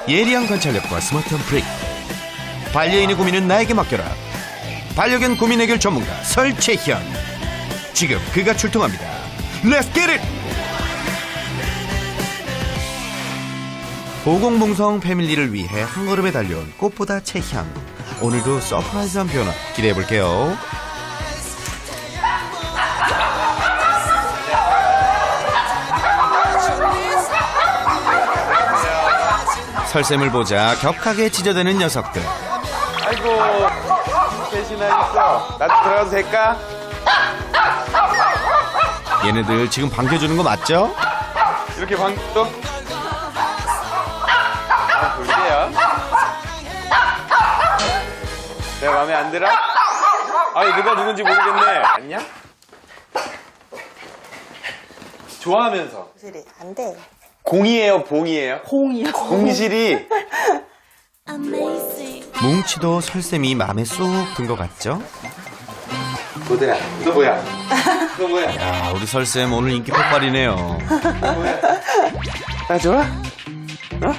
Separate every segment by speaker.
Speaker 1: 예리한 관찰력과 스마트한 브레이크. 반려인의 고민은 나에게 맡겨라. 반려견 고민 해결 전문가 설채현. 지금 그가 출동합니다. Let's get it! 보공봉성 패밀리를 위해 한 걸음에 달려온 꽃보다 채향. 오늘도 서프라이즈한 변화 기대해볼게요. 설샘을 보자 격하게 찢어대는 녀석들.
Speaker 2: 아이고, 배신나 있어. 나도 들어가도 될까?
Speaker 1: 얘네들 지금 반겨주는 거 맞죠?
Speaker 2: 이렇게 방도? 볼게요. 내가 마음에 안 들어? 아니, 누가 누군지 모르겠네. 아니야? 좋아하면서.
Speaker 3: 소리 안 돼.
Speaker 2: 공이에요, 봉이에요?
Speaker 3: 공이요.
Speaker 2: 공실이.
Speaker 1: 뭉치도 설샘이 마음에 쏙 든 것 같죠?
Speaker 2: 보드야, 너 뭐야? 너 뭐야?
Speaker 1: 야, 우리 설샘 오늘 인기 폭발이네요.
Speaker 2: 뭐야? 나 좋아? 어?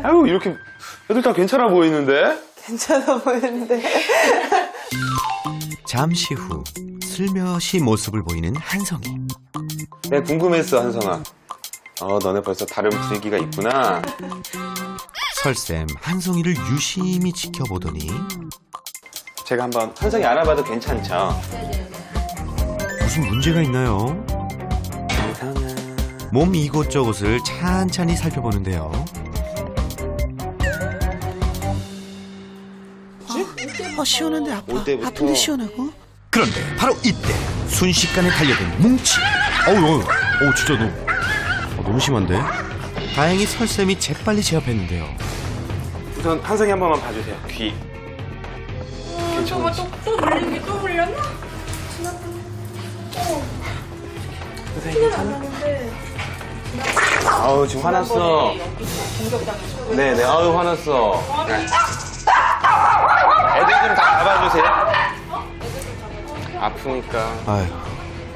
Speaker 2: 아유, 이렇게 애들 다 괜찮아 보이는데?
Speaker 3: 괜찮아 보이는데.
Speaker 1: 잠시 후 슬며시 모습을 보이는 한성이.
Speaker 2: 내가 궁금했어, 한성아. 너네 벌써 다른 분위기가 있구나.
Speaker 1: 설샘 한성이를 유심히 지켜보더니
Speaker 2: 제가 한번 한성이 알아봐도 괜찮죠?
Speaker 1: 무슨 문제가 있나요?
Speaker 2: 한성아.
Speaker 1: 몸 이곳저곳을 찬찬히 살펴보는데요. 시원한데
Speaker 2: 올 때부터.
Speaker 1: 아픈데 시원하고. 그런데 바로 이때 순식간에 달려든 뭉치. 어우 진짜 너무 심한데? 다행히 설샘이 재빨리 제압했는데요.
Speaker 2: 우선 한성이 한 번만 봐주세요. 귀.
Speaker 4: 저거 또 물리기 또 물렸나? 티는 안 나는데.
Speaker 2: 아우, 지금 화났어. 네네, 아우, 화났어. 네. 애들 좀 다 잡아주세요. 아프니까.
Speaker 1: 아휴,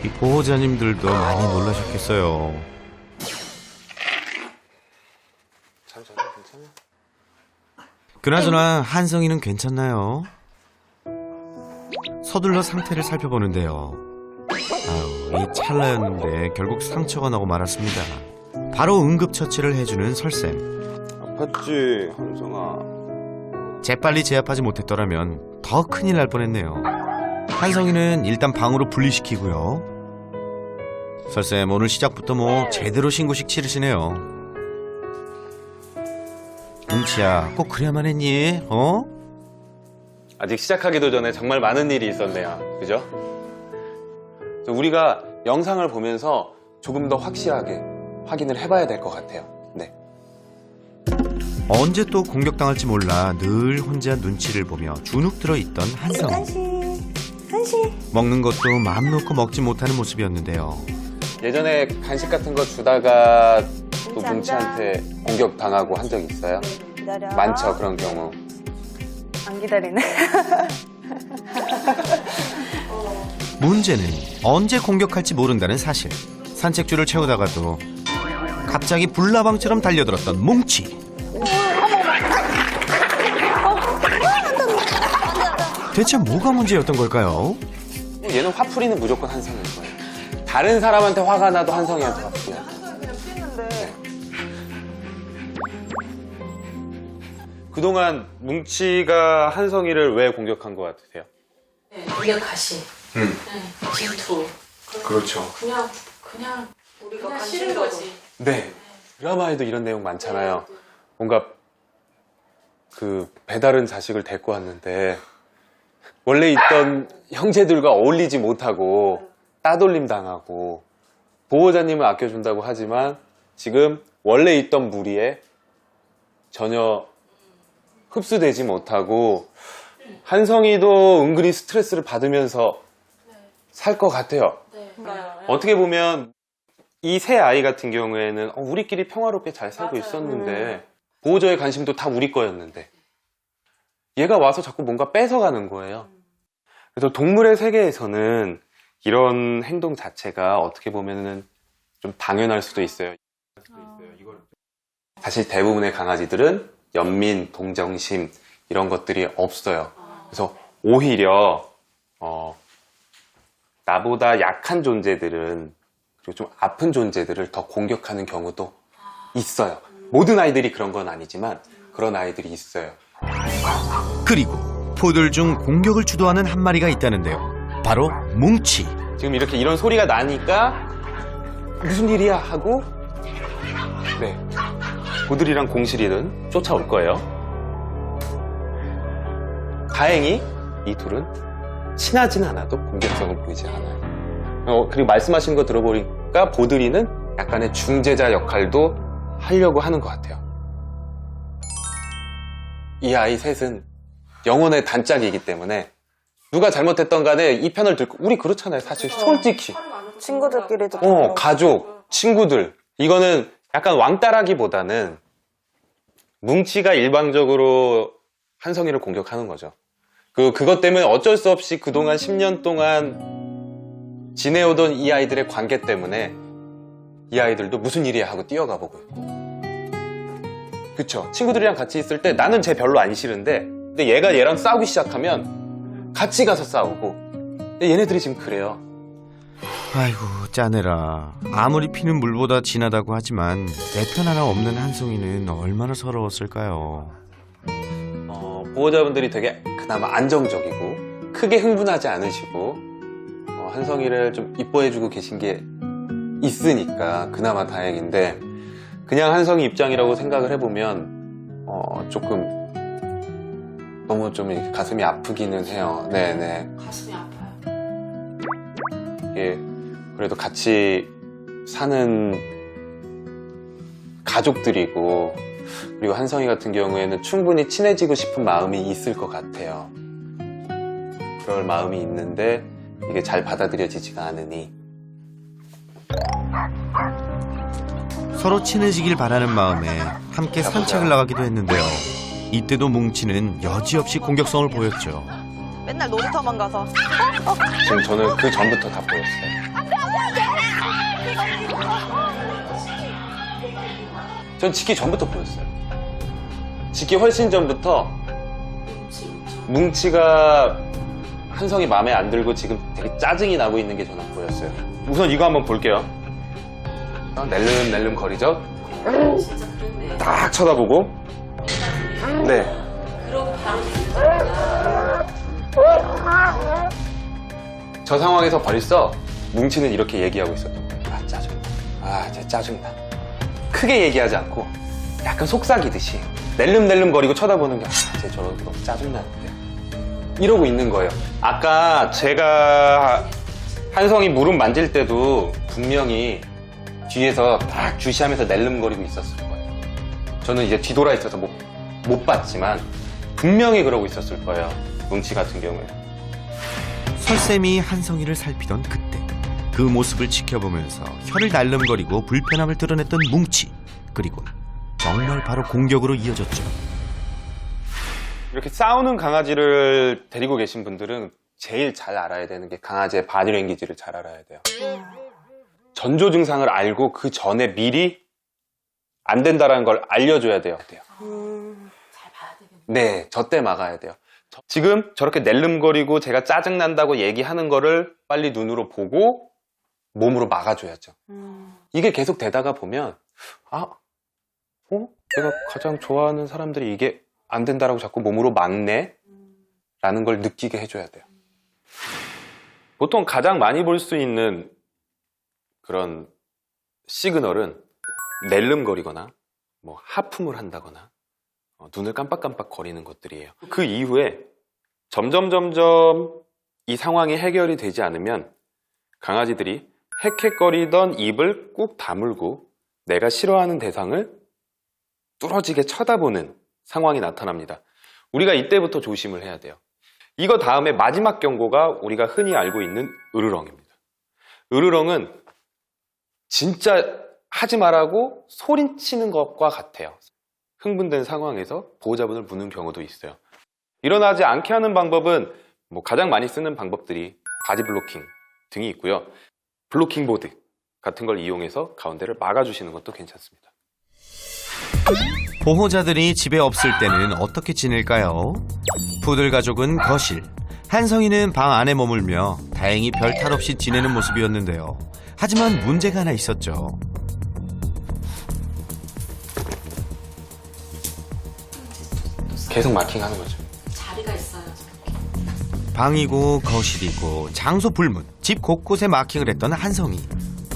Speaker 1: 이 보호자님들도 많이 놀라셨겠어요.
Speaker 2: 괜찮아?
Speaker 1: 그나저나 한성이는 괜찮나요? 서둘러 상태를 살펴보는데요. 아유, 이 찰나였는데 결국 상처가 나고 말았습니다. 바로 응급처치를 해주는 설샘.
Speaker 2: 아팠지, 한성아.
Speaker 1: 재빨리 제압하지 못했더라면 더 큰일 날 뻔했네요. 한성이는 일단 방으로 분리시키고요. 설샘 오늘 시작부터 뭐 제대로 신고식 치르시네요. 뭉치야, 꼭 그래야만 했니? 어?
Speaker 2: 아직 시작하기도 전에 정말 많은 일이 있었네요. 그죠? 우리가 영상을 보면서 조금 더 확실하게 확인을 해봐야 될 것 같아요. 네.
Speaker 1: 언제 또 공격당할지 몰라 늘 혼자 눈치를 보며 주눅 들어있던 한성이.
Speaker 3: 한시.
Speaker 1: 먹는 것도 마음 놓고 먹지 못하는 모습이었는데요.
Speaker 2: 예전에 간식 같은 거 주다가 또
Speaker 3: 뭉치한다.
Speaker 2: 뭉치한테 공격당하고 한 적 있어요?
Speaker 3: 기다려.
Speaker 2: 많죠, 그런 경우.
Speaker 3: 안 기다리네.
Speaker 1: 문제는 언제 공격할지 모른다는 사실. 산책줄을 채우다가도 갑자기 불나방처럼 달려들었던 뭉치. 대체 뭐가 문제였던 걸까요?
Speaker 2: 얘는 화풀이는 무조건 한성일 거예요. 다른 사람한테 화가 나도 한성이한테 화풀이야. 네. 그동안 뭉치가 한성이를 왜 공격한 것 같으세요?
Speaker 4: 이게 가시. 질투.
Speaker 2: 그렇죠.
Speaker 4: 그냥 우리가 싫은 거지.
Speaker 2: 네. 드라마에도 이런 내용 많잖아요. 뭔가 그 배다른 자식을 데리고 왔는데 원래 있던 형제들과 어울리지 못하고 따돌림 당하고 보호자님을 아껴준다고 하지만 지금 원래 있던 무리에 전혀 흡수되지 못하고 한성이도 은근히 스트레스를 받으면서 살 것 같아요. 어떻게 보면 이 세 아이 같은 경우에는 우리끼리 평화롭게 잘 살고 있었는데 보호자의 관심도 다 우리 거였는데 얘가 와서 자꾸 뭔가 뺏어가는 거예요. 그래서 동물의 세계에서는 이런 행동 자체가 어떻게 보면은 좀 당연할 수도 있어요. 사실 대부분의 강아지들은 연민, 동정심 이런 것들이 없어요. 그래서 오히려 나보다 약한 존재들은, 그리고 좀 아픈 존재들을 더 공격하는 경우도 있어요. 모든 아이들이 그런 건 아니지만 그런 아이들이 있어요.
Speaker 1: 그리고 포들 중 공격을 주도하는 한 마리가 있다는데요. 바로 뭉치.
Speaker 2: 지금 이렇게 이런 소리가 나니까 무슨 일이야 하고 네, 보들이랑 공실이는 쫓아올 거예요. 다행히 이 둘은 친하진 않아도 공격성을 보이지 않아요. 그리고 말씀하신 거 들어보니까 보들이는 약간의 중재자 역할도 하려고 하는 것 같아요. 이 아이 셋은 영혼의 단짝이기 때문에 누가 잘못했던 간에 이 편을 들고, 우리 그렇잖아요. 사실 솔직히
Speaker 3: 친구들끼리도.
Speaker 2: 가족, 친구들, 이거는 약간 왕따라기보다는 뭉치가 일방적으로 한성이를 공격하는 거죠. 그것 때문에 어쩔 수 없이 그동안 10년 동안 지내오던 이 아이들의 관계 때문에 이 아이들도 무슨 일이야 하고 뛰어가 보고 있고. 그쵸? 친구들이랑 같이 있을 때 나는 쟤 별로 안 싫은데 근데 얘가 얘랑 싸우기 시작하면 같이 가서 싸우고. 근데 얘네들이 지금 그래요.
Speaker 1: 아이고 짜내라. 아무리 피는 물보다 진하다고 하지만 내 편 하나 없는 한송이는 얼마나 서러웠을까요.
Speaker 2: 보호자분들이 되게 그나마 안정적이고 크게 흥분하지 않으시고 한성이를 좀 이뻐해주고 계신 게 있으니까 그나마 다행인데, 그냥 한성이 입장이라고 생각을 해보면 조금 너무 좀 이렇게 가슴이 아프기는 해요. 네네.
Speaker 4: 가슴이 아파요.
Speaker 2: 이게 그래도 같이 사는 가족들이고, 그리고 한성이 같은 경우에는 충분히 친해지고 싶은 마음이 있을 것 같아요. 그럴 마음이 있는데 이게 잘 받아들여지지가 않으니.
Speaker 1: 서로 친해지길 바라는 마음에 함께 산책을 나가기도 했는데요. 이때도 뭉치는 여지없이 공격성을 보였죠.
Speaker 3: 맨날 놀이터만 가서.
Speaker 2: 지금 저는 그 전부터 다 보였어요. 전 짓기 전부터 보였어요. 짓기 훨씬 전부터 뭉치가 한성이 마음에 안 들고 지금 되게 짜증이 나고 있는 게 저는 보였어요. 우선 이거 한번 볼게요. 낼름 거리죠?
Speaker 4: 진짜 그랬네.
Speaker 2: 딱 쳐다보고. 네.
Speaker 4: 그러고 바로
Speaker 2: 저 상황에서 벌써 뭉치는 이렇게 얘기하고 있었던 거예요. 아, 짜증나. 아, 진짜 짜증나. 크게 얘기하지 않고 약간 속삭이듯이 낼름 거리고 쳐다보는 게, 아, 쟤 저런 게 너무 짜증나는데. 이러고 있는 거예요. 아까 제가 한성이 무릎 만질 때도 분명히 뒤에서 딱 주시하면서 낼름거리고 있었을 거예요. 저는 이제 뒤돌아 있어서 못 봤지만 분명히 그러고 있었을 거예요. 뭉치 같은 경우에.
Speaker 1: 설쌤이 한성이를 살피던 그때 그 모습을 지켜보면서 혀를 날름거리고 불편함을 드러냈던 뭉치. 그리고 정말 바로 공격으로 이어졌죠.
Speaker 2: 이렇게 싸우는 강아지를 데리고 계신 분들은 제일 잘 알아야 되는 게 강아지의 바디랭귀지를 잘 알아야 돼요. 전조 증상을 알고 그 전에 미리 안 된다라는 걸 알려줘야 돼요.
Speaker 4: 잘 봐야 되겠네.
Speaker 2: 네, 저때 막아야 돼요. 지금 저렇게 낼름거리고 제가 짜증난다고 얘기하는 거를 빨리 눈으로 보고 몸으로 막아줘야죠. 이게 계속 되다가 보면, 내가 가장 좋아하는 사람들이 이게 안 된다라고 자꾸 몸으로 막네? 라는 걸 느끼게 해줘야 돼요. 보통 가장 많이 볼 수 있는 그런 시그널은 낼름거리거나 하품을 한다거나 눈을 깜빡깜빡 거리는 것들이에요. 그 이후에 점점 이 상황이 해결이 되지 않으면 강아지들이 헥헥거리던 입을 꾹 다물고 내가 싫어하는 대상을 뚫어지게 쳐다보는 상황이 나타납니다. 우리가 이때부터 조심을 해야 돼요. 이거 다음에 마지막 경고가 우리가 흔히 알고 있는 으르렁입니다. 으르렁은 진짜 하지 말라고 소리치는 것과 같아요. 흥분된 상황에서 보호자분을 무는 경우도 있어요. 일어나지 않게 하는 방법은 가장 많이 쓰는 방법들이 바디 블로킹 등이 있고요. 블로킹 보드 같은 걸 이용해서 가운데를 막아주시는 것도 괜찮습니다.
Speaker 1: 보호자들이 집에 없을 때는 어떻게 지낼까요? 푸들 가족은 거실, 한성이는 방 안에 머물며 다행히 별 탈 없이 지내는 모습이었는데요. 하지만 문제가 하나 있었죠.
Speaker 2: 계속 마킹하는 거죠.
Speaker 4: 자리가 있어요. 저렇게.
Speaker 1: 방이고 거실이고 장소 불문, 집 곳곳에 마킹을 했던 한성이.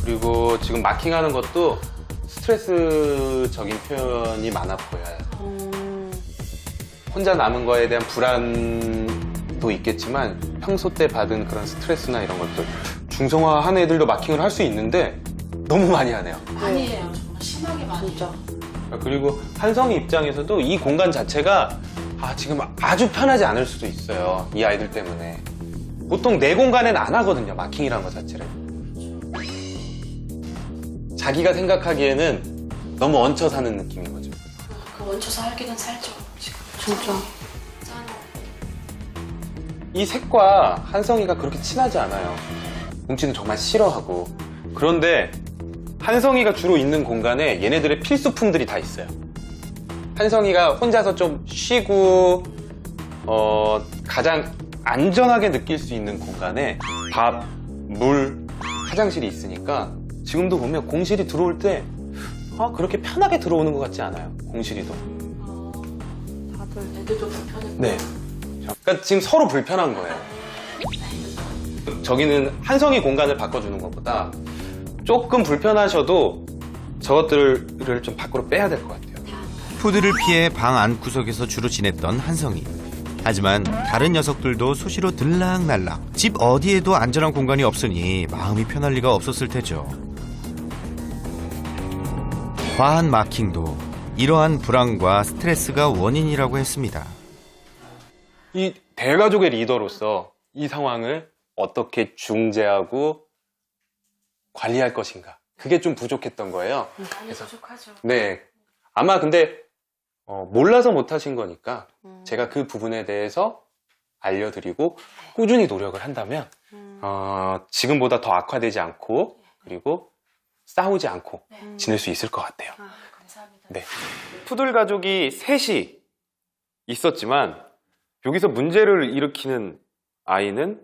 Speaker 2: 그리고 지금 마킹하는 것도 스트레스적인 표현이 많아 보여요. 혼자 남은 거에 대한 불안도 있겠지만 평소 때 받은 그런 스트레스나 이런 것들 중성화한 애들도 마킹을 할 수 있는데 너무 많이 하네요.
Speaker 4: 많이 해요. 정말 심하게 많이
Speaker 3: 진짜.
Speaker 4: 해요.
Speaker 2: 그리고 한성이 입장에서도 이 공간 자체가 지금 아주 편하지 않을 수도 있어요. 이 아이들 때문에. 보통 내 공간엔 안 하거든요. 마킹이라는 것 자체를. 자기가 생각하기에는 너무 얹혀 사는 느낌인 거죠.
Speaker 4: 그 얹혀 살기는 살죠. 지금.
Speaker 3: 진짜.
Speaker 4: 짠.
Speaker 2: 이 색과 한성이가 그렇게 친하지 않아요. 뭉치는 정말 싫어하고. 그런데 한성이가 주로 있는 공간에 얘네들의 필수품들이 다 있어요. 한성이가 혼자서 좀 쉬고 가장 안전하게 느낄 수 있는 공간에 밥, 물, 화장실이 있으니까 지금도 보면 공실이 들어올 때 그렇게 편하게 들어오는 것 같지 않아요. 공실이도.
Speaker 3: 다들.
Speaker 4: 애들도 불편해.
Speaker 2: 네. 그러니까 지금 서로 불편한 거예요. 저기는 한성이 공간을 바꿔주는 것보다 조금 불편하셔도 저것들을 좀 밖으로 빼야 될 것 같아요.
Speaker 1: 푸들을 피해 방 안구석에서 주로 지냈던 한성이. 하지만 다른 녀석들도 수시로 들락날락. 집 어디에도 안전한 공간이 없으니 마음이 편할 리가 없었을 테죠. 과한 마킹도 이러한 불안과 스트레스가 원인이라고 했습니다.
Speaker 2: 이 대가족의 리더로서 이 상황을 어떻게 중재하고 관리할 것인가. 그게 좀 부족했던 거예요.
Speaker 4: 많이 부족하죠.
Speaker 2: 네. 아마 근데 몰라서 못하신 거니까 제가 그 부분에 대해서 알려드리고 꾸준히 노력을 한다면 지금보다 더 악화되지 않고 그리고 싸우지 않고 지낼 수 있을 것 같아요.
Speaker 4: 감사합니다.
Speaker 2: 네. 푸들 가족이 셋이 있었지만 여기서 문제를 일으키는 아이는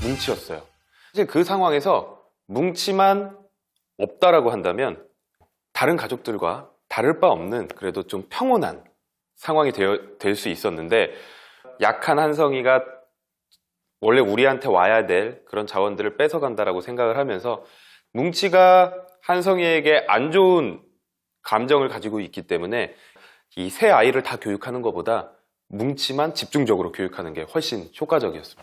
Speaker 2: 뭉치였어요. 사실 그 상황에서 뭉치만 없다라고 한다면 다른 가족들과 다를 바 없는 그래도 좀 평온한 상황이 될 수 있었는데 약한 한성이가 원래 우리한테 와야 될 그런 자원들을 뺏어간다라고 생각을 하면서 뭉치가 한성이에게 안 좋은 감정을 가지고 있기 때문에 이 세 아이를 다 교육하는 것보다 뭉치만 집중적으로 교육하는 게 훨씬 효과적이었습니다.